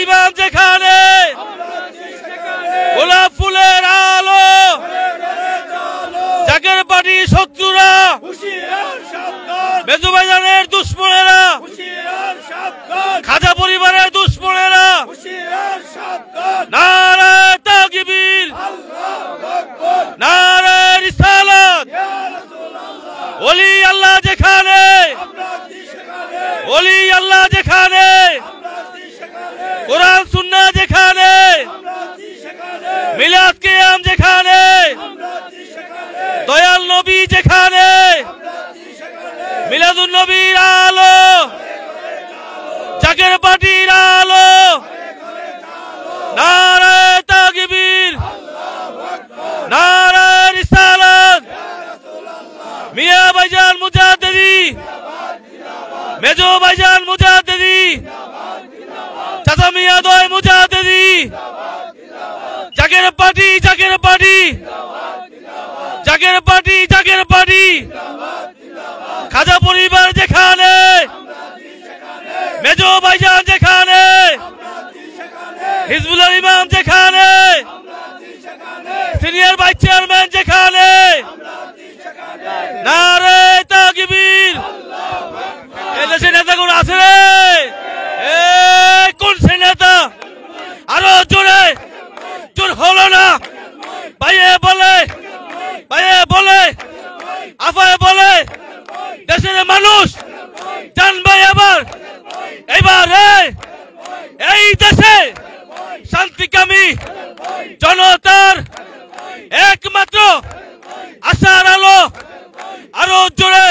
ইমাম যেখানে গোলাপ ফুলের আলো জাকের পার্টি শত্রুরা মেজো ভাইজানের দুশ্মনেরা খাজা পরিবারের দুশ্মনেরা নারায়ে তাকবীর নারায়ে রিসালাত ওলি আল্লাহ যেখানে ওলি আল্লাহ যেখানে কোরআন সুন্নাহ যেখানে মিলাদ কিয়াম যেখানে দয়াল নবী যেখানে মিলাদুন নবীর আলো জাকের পার্টির আলো নারায়ে তাকবীর নারায়ে রিসালাত মিয়া ভাইজান মুজাদ্দিদি মেজো ভাইজান মুজাদ্দিদি চাচা মিয়া দয় মুজাদ্দিদি জাকের পার্টি জাকের পার্টি জাকের পার্টি জাকের পার্টি খাজা পরিবার যেখানে মেজো ভাইজান যেখানে হিজবুল্লাহ ইমাম যেখানে সিনিয়র ভাইস চেয়ারম্যান যেখানে নারায়ে তাকবীর এদেশে নেতা কোন আছে রে কোন সে নেতা আরো জোরে জোর হলো না ভাইয়ে বলে আফায়ে বলে দেশের মানুষ জানবে এবার এই দেশে শান্তিকামী জনতার একমাত্র আশার আলো আরো জোরে